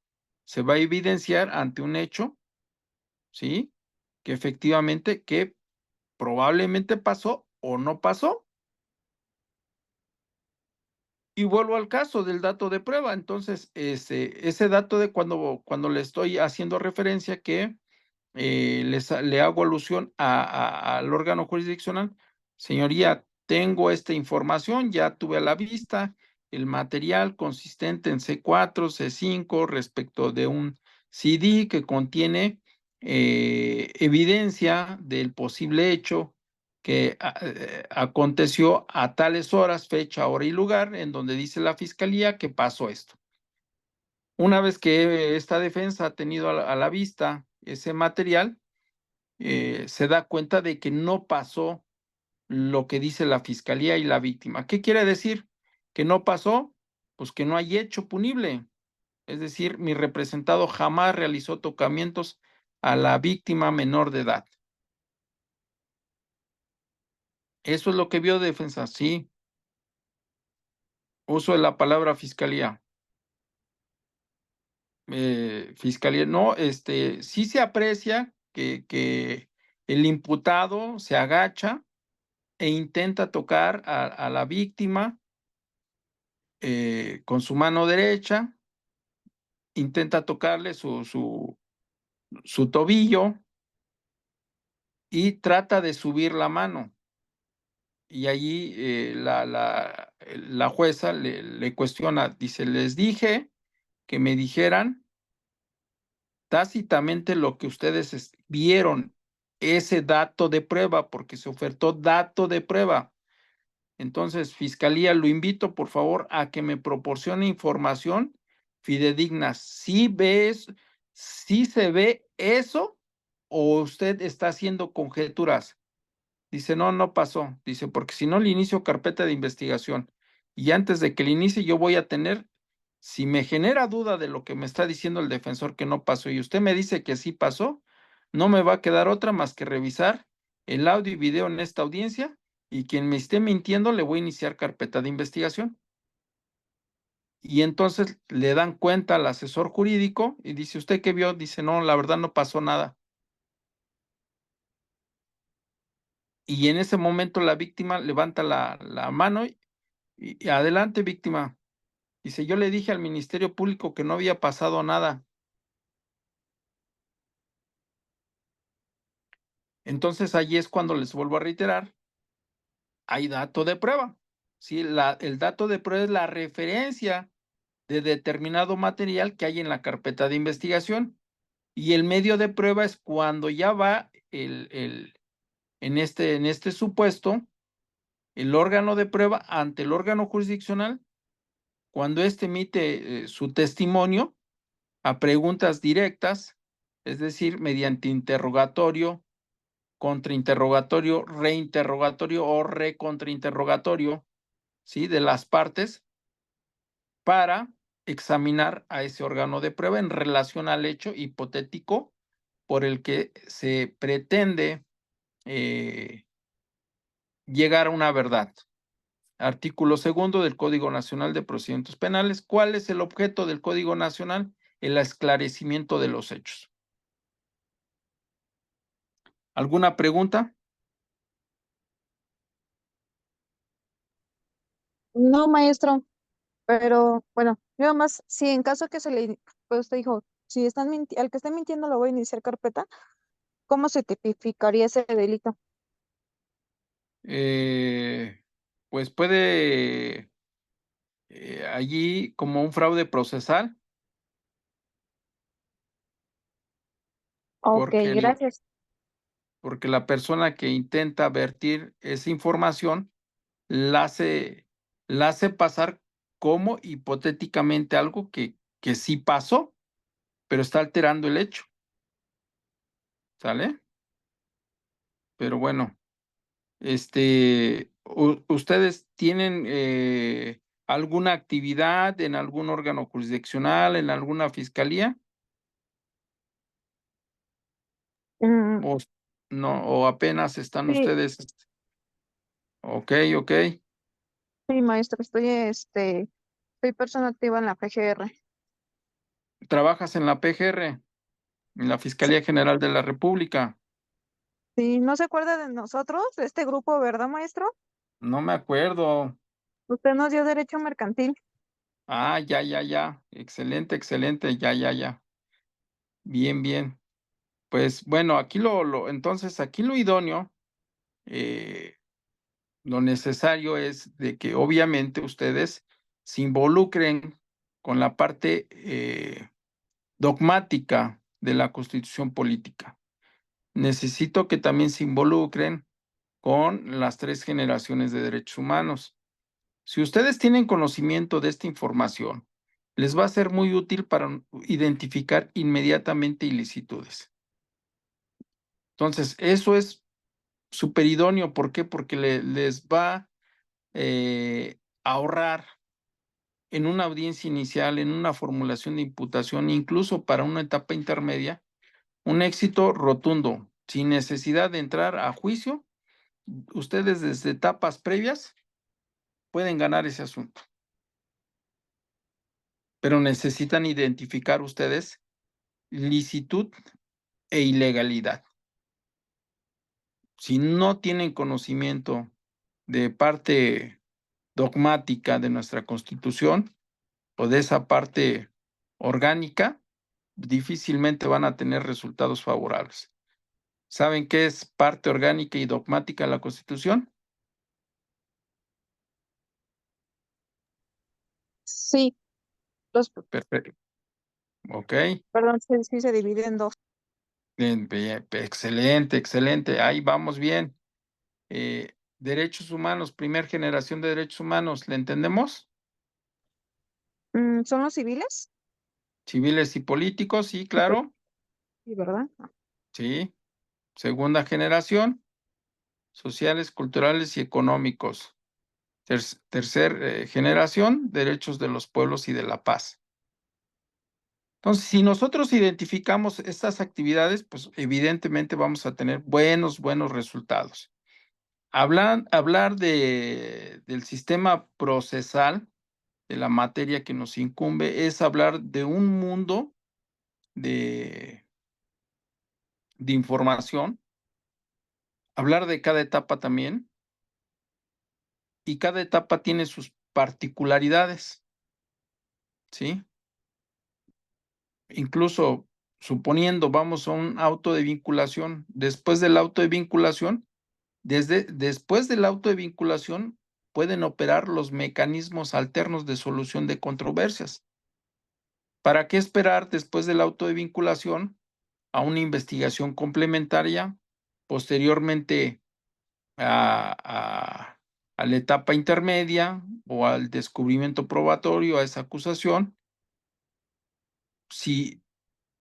se va a evidenciar ante un hecho, ¿sí? Que efectivamente, que probablemente pasó o no pasó. Y vuelvo al caso del dato de prueba. Entonces, ese dato de cuando le estoy haciendo referencia que le hago alusión al órgano jurisdiccional, señoría, tengo esta información, ya tuve a la vista el material consistente en C4, C5 respecto de un CD que contiene evidencia del posible hecho que aconteció a tales horas, fecha, hora y lugar, en donde dice la fiscalía que pasó esto. Una vez que esta defensa ha tenido a la vista ese material, se da cuenta de que no pasó lo que dice la fiscalía y la víctima. ¿Qué quiere decir? Que no pasó, pues que no hay hecho punible. Es decir, mi representado jamás realizó tocamientos a la víctima menor de edad. Eso es lo que vio defensa, sí. Uso de la palabra fiscalía. Fiscalía, no, sí se aprecia que el imputado se agacha e intenta tocar a la víctima con su mano derecha, intenta tocarle su tobillo y trata de subir la mano. Y allí la jueza le cuestiona, dice, les dije que me dijeran tácitamente lo que ustedes vieron, ese dato de prueba, porque se ofertó dato de prueba. Entonces, Fiscalía, lo invito, por favor, a que me proporcione información fidedigna. ¿Sí se ve eso o usted está haciendo conjeturas? Dice, no, no pasó. Dice, porque si no le inicio carpeta de investigación y antes de que le inicie yo voy a tener, si me genera duda de lo que me está diciendo el defensor que no pasó y usted me dice que sí pasó, no me va a quedar otra más que revisar el audio y video en esta audiencia y quien me esté mintiendo le voy a iniciar carpeta de investigación. Y entonces le dan cuenta al asesor jurídico y dice, ¿usted qué vio? Dice, no, la verdad no pasó nada. Y en ese momento la víctima levanta la mano y adelante, víctima. Dice, yo le dije al Ministerio Público que no había pasado nada. Entonces, allí es cuando les vuelvo a reiterar, hay dato de prueba. ¿Sí? El dato de prueba es la referencia de determinado material que hay en la carpeta de investigación. Y el medio de prueba es cuando ya va en este supuesto, el órgano de prueba ante el órgano jurisdiccional, cuando éste emite su testimonio a preguntas directas, es decir, mediante interrogatorio, contrainterrogatorio, reinterrogatorio o recontrainterrogatorio, ¿sí? De las partes para examinar a ese órgano de prueba en relación al hecho hipotético por el que se pretende llegar a una verdad. Artículo 2 del Código Nacional de Procedimientos Penales. ¿Cuál es el objeto del Código Nacional? El esclarecimiento de los hechos. ¿Alguna pregunta? No, maestro, pero bueno, yo más, si en caso que se le, pues usted dijo, si están al que esté mintiendo lo voy a iniciar carpeta, ¿cómo se tipificaría ese delito? Pues puede allí como un fraude procesal, Ok, porque, gracias. porque la persona que intenta vertir esa información la hace, la hace pasar como hipotéticamente algo que sí pasó, pero está alterando el hecho, ¿sale? Pero bueno, ¿ustedes tienen alguna actividad en algún órgano jurisdiccional, en alguna fiscalía? Mm, ¿O no, o apenas están sí, ustedes? Ok, ok. sí, maestro, soy persona activa en la PGR. ¿Trabajas en la PGR, en la Fiscalía General de la República? Sí, no se acuerda de nosotros, de este grupo, ¿verdad, maestro? No me acuerdo. Usted nos dio derecho mercantil. Ah, ya, ya, ya. Excelente, excelente. Ya, ya, ya. Bien, bien. Pues bueno, aquí entonces aquí lo idóneo, eh, lo necesario es de que obviamente ustedes se involucren con la parte dogmática de la Constitución política. Necesito que también se involucren con las 3 generaciones de derechos humanos. Si ustedes tienen conocimiento de esta información, les va a ser muy útil para identificar inmediatamente ilicitudes. Entonces, eso es súper idóneo. ¿Por qué? Porque les va a ahorrar en una audiencia inicial, en una formulación de imputación, incluso para una etapa intermedia, un éxito rotundo, sin necesidad de entrar a juicio. Ustedes desde etapas previas pueden ganar ese asunto, pero necesitan identificar ustedes licitud e ilegalidad. Si no tienen conocimiento de parte dogmática de nuestra Constitución o de esa parte orgánica, difícilmente van a tener resultados favorables. ¿Saben qué es parte orgánica y dogmática de la Constitución? Sí, los, Perfecto. Ok. perdón, sí se divide en dos. Bien, bien, excelente, excelente. Ahí vamos bien. Derechos humanos, primera generación de derechos humanos, ¿le entendemos? ¿Son los civiles? Civiles y políticos, sí, Sí, claro. sí, ¿verdad? Sí. Segunda generación, sociales, culturales y económicos. Tercer generación, derechos de los pueblos y de la paz. Entonces, si nosotros identificamos estas actividades, pues evidentemente vamos a tener buenos resultados. Hablar del sistema procesal de la materia que nos incumbe es hablar de un mundo de, de información, hablar de cada etapa también, y cada etapa tiene sus particularidades, ¿sí? Incluso suponiendo vamos a un auto de vinculación, después del auto de vinculación, después del auto de vinculación pueden operar los mecanismos alternos de solución de controversias. ¿Para qué esperar después del auto de vinculación a una investigación complementaria, posteriormente a la etapa intermedia o al descubrimiento probatorio, a esa acusación, si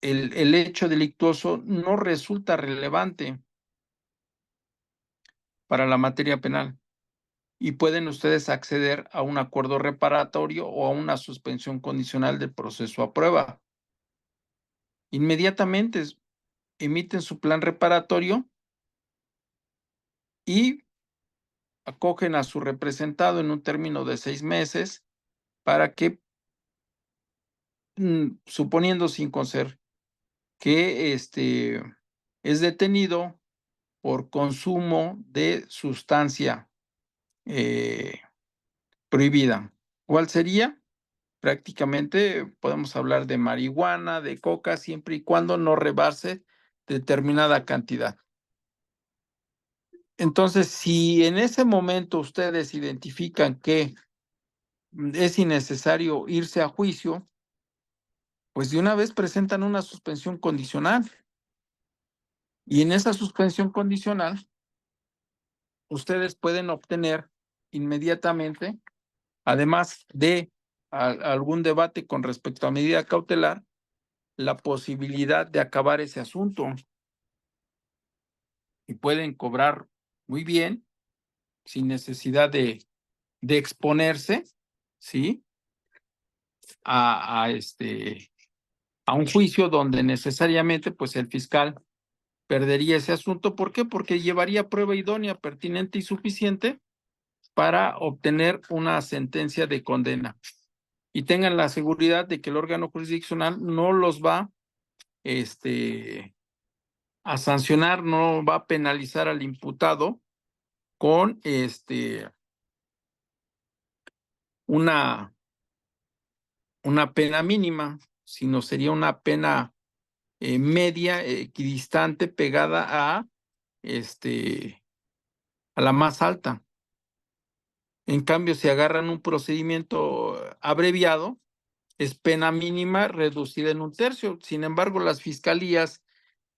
el hecho delictuoso no resulta relevante para la materia penal? Y pueden ustedes acceder a un acuerdo reparatorio o a una suspensión condicional del proceso a prueba. Inmediatamente emiten su plan reparatorio y acogen a su representado en un término de 6 meses para que, suponiendo sin conocer que es detenido por consumo de sustancia prohibida. ¿Cuál sería? Prácticamente podemos hablar de marihuana, de coca, siempre y cuando no rebase determinada cantidad. Entonces, si en ese momento ustedes identifican que es innecesario irse a juicio, pues de una vez presentan una suspensión condicional. Y en esa suspensión condicional, ustedes pueden obtener inmediatamente, además de algún debate con respecto a medida cautelar, la posibilidad de acabar ese asunto. Y pueden cobrar muy bien, sin necesidad de exponerse, ¿sí? A un juicio donde necesariamente, pues, el fiscal perdería ese asunto. ¿Por qué? Porque llevaría prueba idónea, pertinente y suficiente para obtener una sentencia de condena. Y tengan la seguridad de que el órgano jurisdiccional no los va a sancionar, no va a penalizar al imputado con una pena mínima, sino sería una pena media, equidistante, pegada a la más alta. En cambio, si agarran un procedimiento abreviado, es pena mínima reducida en 1/3. Sin embargo, las fiscalías,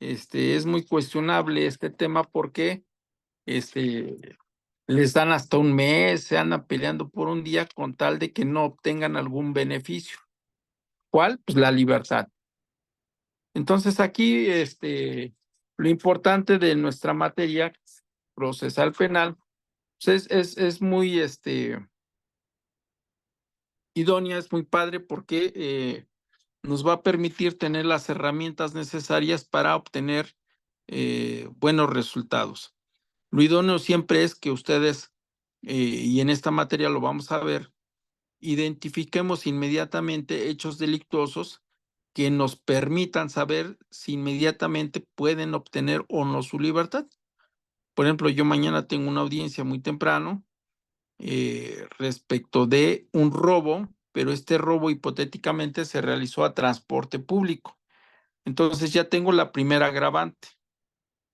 es muy cuestionable este tema porque les dan hasta un mes, se andan peleando por un día con tal de que no obtengan algún beneficio. ¿Cuál? Pues la libertad. Entonces aquí lo importante de nuestra materia procesal penal, pues es muy idónea, es muy padre porque nos va a permitir tener las herramientas necesarias para obtener buenos resultados. Lo idóneo siempre es que ustedes, y en esta materia lo vamos a ver, identifiquemos inmediatamente hechos delictuosos que nos permitan saber si inmediatamente pueden obtener o no su libertad. Por ejemplo, yo mañana tengo una audiencia muy temprano respecto de un robo, pero este robo hipotéticamente se realizó a transporte público. Entonces ya tengo la primera agravante,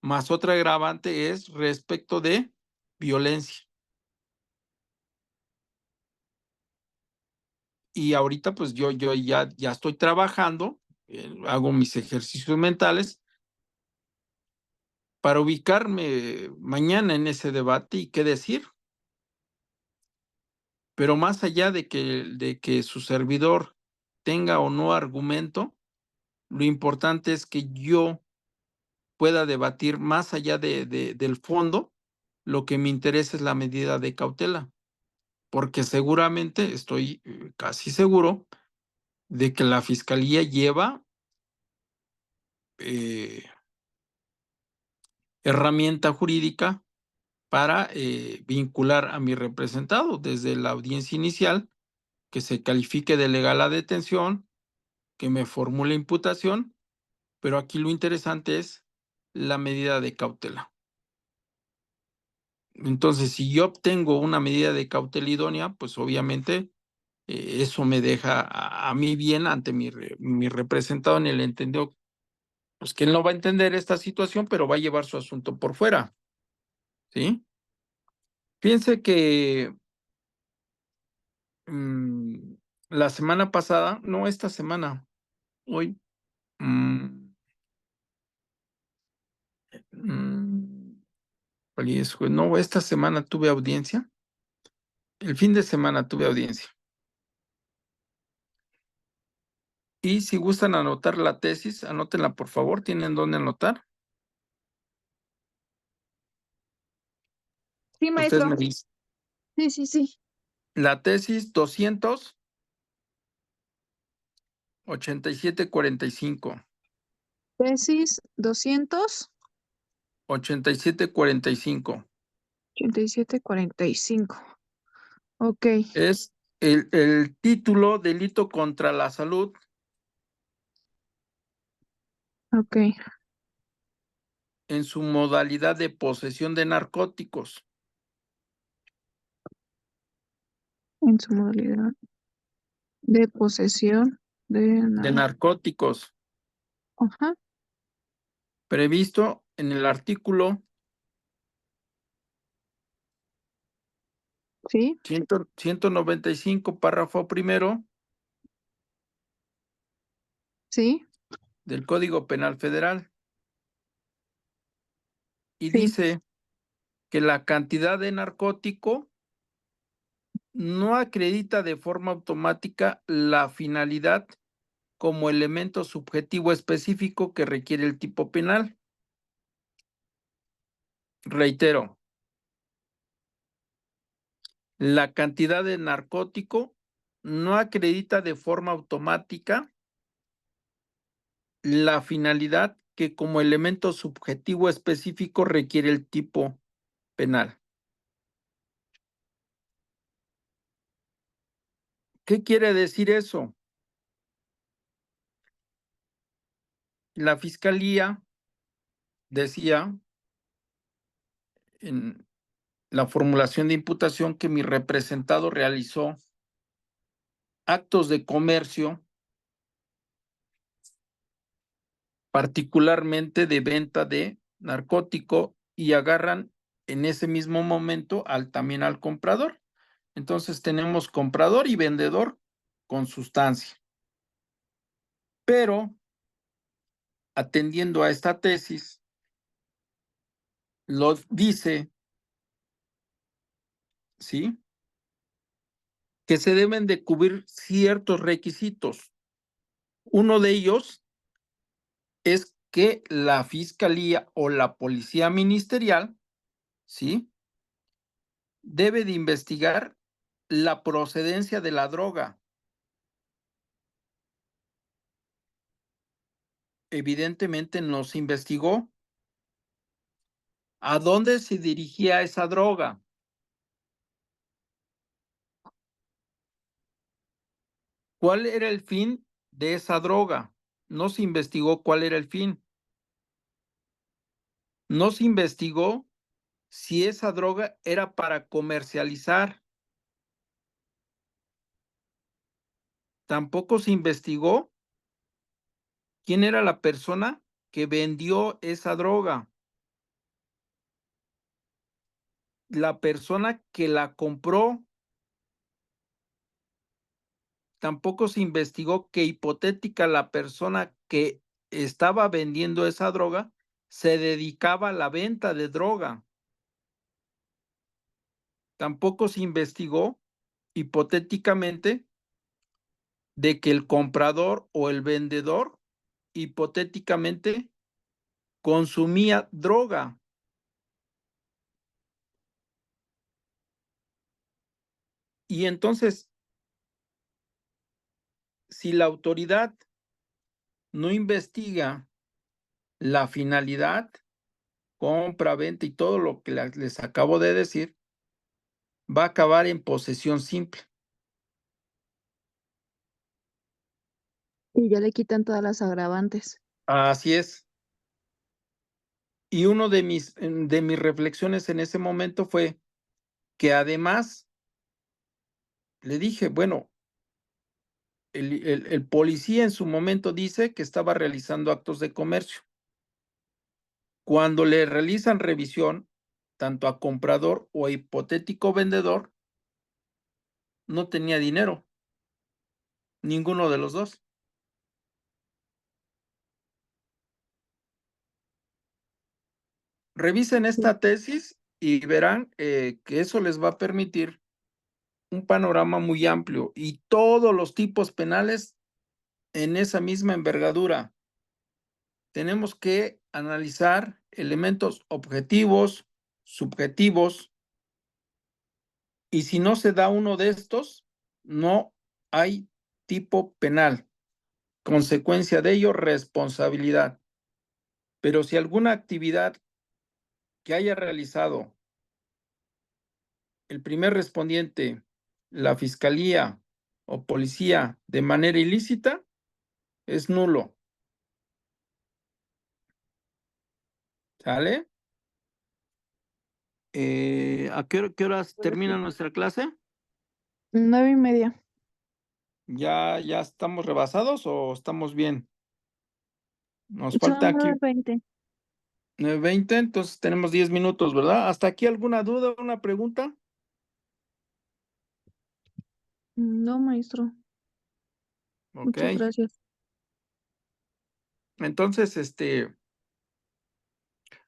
más otra agravante es respecto de violencia. Y ahorita pues yo ya estoy trabajando, hago mis ejercicios mentales para ubicarme mañana en ese debate y qué decir. Pero más allá de que su servidor tenga o no argumento, lo importante es que yo pueda debatir más allá del fondo. Lo que me interesa es la medida de cautela, porque seguramente, estoy casi seguro, de que la fiscalía lleva herramienta jurídica para vincular a mi representado desde la audiencia inicial, que se califique de legal la detención, que me formule imputación, pero aquí lo interesante es la medida de cautela. Entonces, si yo obtengo una medida de cautela idónea, pues obviamente eso me deja a mí bien ante mi representado, en el entendido pues que él no va a entender esta situación, pero va a llevar su asunto por fuera, ¿sí? Piense que la semana pasada, no esta semana, hoy, hoy es no, esta semana tuve audiencia, el fin de semana tuve audiencia. Y si gustan anotar la tesis, anótenla por favor, ¿tienen dónde anotar? Sí, Ustedes maestro. me dicen. Sí, sí, sí. La tesis 287-45. Tesis 87-45. 287-45. Ok, Es el título delito contra la salud ok. en su modalidad de posesión de narcóticos. En su modalidad de posesión De narcóticos, Ajá, previsto en el artículo sí, 195, párrafo primero sí, del Código Penal Federal. Y sí. dice que la cantidad de narcótico no acredita de forma automática la finalidad como elemento subjetivo específico que requiere el tipo penal. Reitero, la cantidad de narcótico no acredita de forma automática la finalidad que como elemento subjetivo específico requiere el tipo penal. ¿Qué quiere decir eso? La fiscalía decía en la formulación de imputación que mi representado realizó actos de comercio, particularmente de venta de narcótico, y agarran en ese mismo momento también al comprador. Entonces tenemos comprador y vendedor con sustancia. Pero atendiendo a esta tesis, lo dice, ¿sí? Que se deben de cubrir ciertos requisitos. Uno de ellos es que la fiscalía o la policía ministerial, ¿sí? Debe de investigar la procedencia de la droga. Evidentemente no se investigó a dónde se dirigía esa droga. ¿Cuál era el fin de esa droga? No se investigó cuál era el fin. No se investigó si esa droga era para comercializar. Tampoco se investigó quién era la persona que vendió esa droga, la persona que la compró. Tampoco se investigó que hipotética la persona que estaba vendiendo esa droga se dedicaba a la venta de droga. Tampoco se investigó hipotéticamente de que el comprador o el vendedor hipotéticamente consumía droga. Y entonces, si la autoridad no investiga la finalidad, compra, venta y todo lo que les acabo de decir, va a acabar en posesión simple. Y ya le quitan todas las agravantes. Así es. Y uno de mis reflexiones en ese momento fue que además le dije, bueno, el policía en su momento dice que estaba realizando actos de comercio. Cuando le realizan revisión, tanto a comprador o a hipotético vendedor, no tenía dinero, ninguno de los dos. Revisen esta tesis y verán que eso les va a permitir un panorama muy amplio y todos los tipos penales en esa misma envergadura. Tenemos que analizar elementos objetivos, subjetivos, y si no se da uno de estos, no hay tipo penal. Consecuencia de ello, responsabilidad. Pero si alguna actividad que haya realizado el primer respondiente, la fiscalía o policía de manera ilícita, es nulo. ¿Sale? ¿A qué horas termina nuestra clase? 9:30. ¿Ya estamos rebasados o estamos bien? Nos falta Son aquí 9:20. 9:20, entonces tenemos 10 minutos, ¿verdad? ¿Hasta aquí alguna duda, una pregunta? No, maestro. Ok. Muchas gracias. Entonces,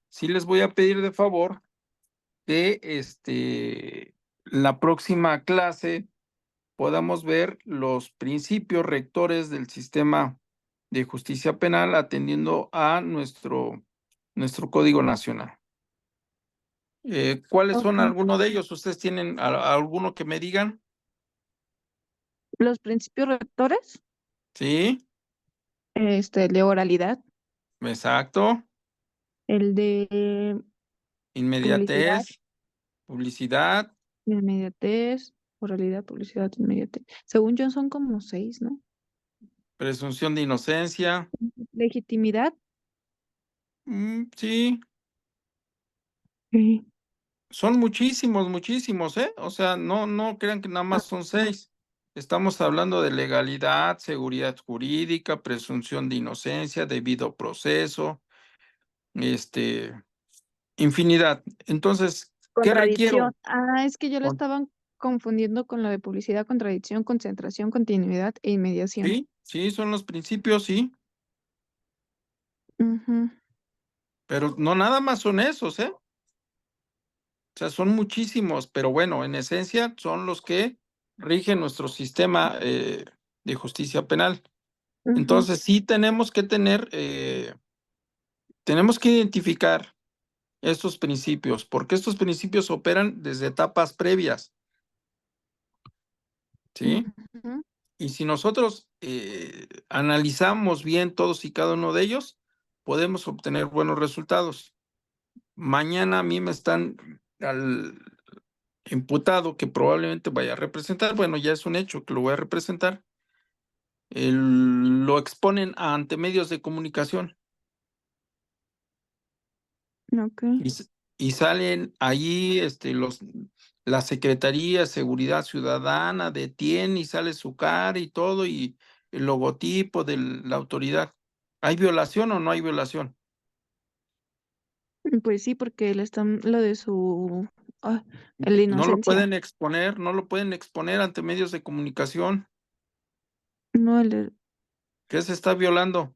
sí les voy a pedir de favor que, la próxima clase podamos ver los principios rectores del sistema de justicia penal atendiendo a nuestro Código Nacional. ¿Cuáles son Ok. algunos de ellos? ¿Ustedes tienen alguno que me digan? Los principios rectores, Sí, el de oralidad, exacto. el de publicidad, Inmediatez, publicidad, inmediatez, oralidad, publicidad, inmediatez. Según yo son como 6, ¿no? presunción de inocencia. Legitimidad. Sí, Sí. son muchísimos, muchísimos, ¿eh? O sea, no crean que nada más son 6. Estamos hablando de legalidad, seguridad jurídica, presunción de inocencia, debido proceso, infinidad. Entonces, ¿qué Contradicción. requiero? Es que yo lo estaban confundiendo con lo de publicidad, contradicción, concentración, continuidad e inmediación. Sí, son los principios, sí, Ujú. pero no nada más son esos, ¿eh? O sea, son muchísimos, pero bueno, en esencia son los que rigen nuestro sistema de justicia penal. Ujú. Entonces, sí tenemos que identificar estos principios, porque estos principios operan desde etapas previas, ¿sí? Ujú. Y si nosotros analizamos bien todos y cada uno de ellos, podemos obtener buenos resultados. Mañana a mí me están al imputado que probablemente vaya a representar, bueno, ya es un hecho que lo voy a representar, lo exponen ante medios de comunicación Ok. y salen allí la Secretaría de Seguridad Ciudadana detiene y sale su cara y todo y el logotipo de la autoridad. ¿Hay violación o no hay violación? Pues sí, porque él está lo de su el de inocencia. No lo pueden exponer ante medios de comunicación. No, ¿Qué se está violando?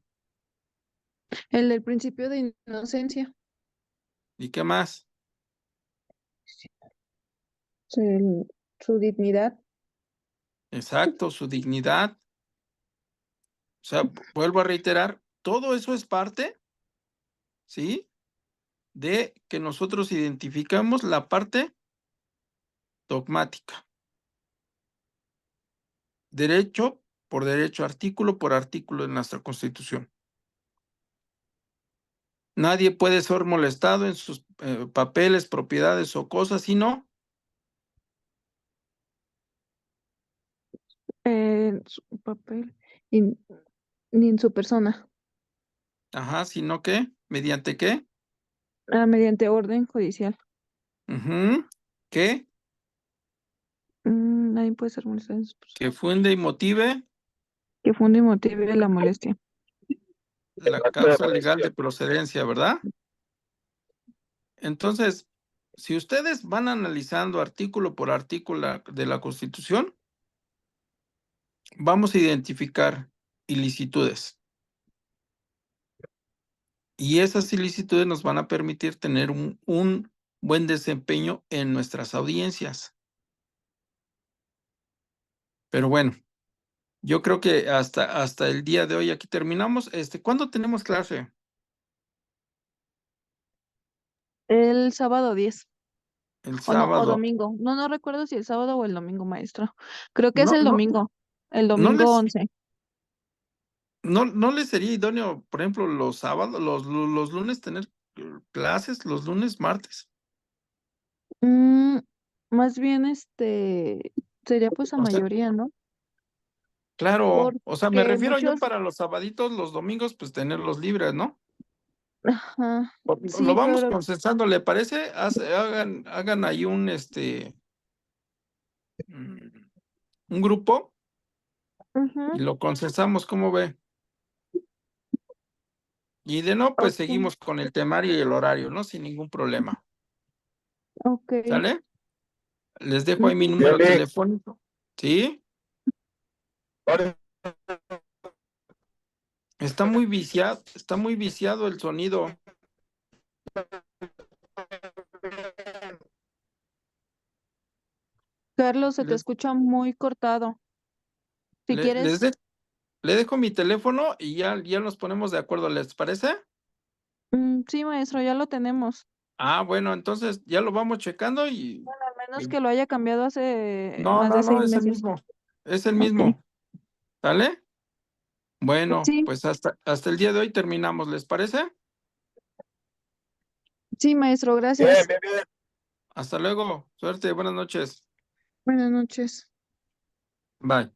el del principio de inocencia. ¿Y qué más? Su dignidad. Exacto, su dignidad. O sea, vuelvo a reiterar, todo eso es parte, ¿sí? De que nosotros identificamos la parte dogmática. Derecho por derecho, artículo por artículo de nuestra Constitución. Nadie puede ser molestado en sus papeles, propiedades o cosas, sino, Su papel. Y, ni en su persona. sino que, ¿mediante qué? Mediante orden judicial. Ujú, ¿qué? Nadie puede ser molestado en su persona. Que funde y motive Que funde y motive la molestia. la Acto de causa legal molestia. de procedencia, ¿verdad? Entonces, si ustedes van analizando artículo por artículo de la Constitución, vamos a identificar ilicitudes. Y esas ilicitudes nos van a permitir tener un buen desempeño en nuestras audiencias. Pero bueno, yo creo que hasta el día de hoy aquí terminamos. ¿Cuándo tenemos clase? El sábado 10. El O no, o sábado. domingo. No recuerdo si el sábado o el domingo, maestro. Creo que es No, el no, domingo. El no domingo 11. no les sería idóneo, por ejemplo, los sábados, los lunes tener clases, los lunes, martes. Más bien, sería pues a O sea, mayoría, ¿no? claro, o sea, me Porque refiero yo muchos, para los sabaditos, los domingos, pues tenerlos libres, ¿no? ajá, Lo sí, vamos pero, consensando, ¿le parece? Hagan ahí un grupo y ujú, lo consensamos, ¿cómo ve? Y de no, pues ok, seguimos con el temario y el horario, ¿no? Sin ningún problema. ok, ¿Sale? Les dejo ahí mi ujú. número Bien, bien. telefónico. ¿Sí? Ahora, Está muy viciado el sonido. Carlos, se te Les, escucha muy cortado. Si le, les quieres, de- Le dejo mi teléfono y ya nos ponemos de acuerdo, ¿les parece? sí, maestro, ya lo tenemos. Ah, bueno, entonces ya lo vamos checando Bueno, al menos y- que lo haya cambiado hace no, más no, de no, 6 meses. es el Ok, mismo, ¿sale? Bueno, sí, pues hasta el día de hoy terminamos, ¿les parece? sí, maestro, bien, gracias. bien, bien. Hasta luego, suerte, buenas noches, Buenas noches. bye.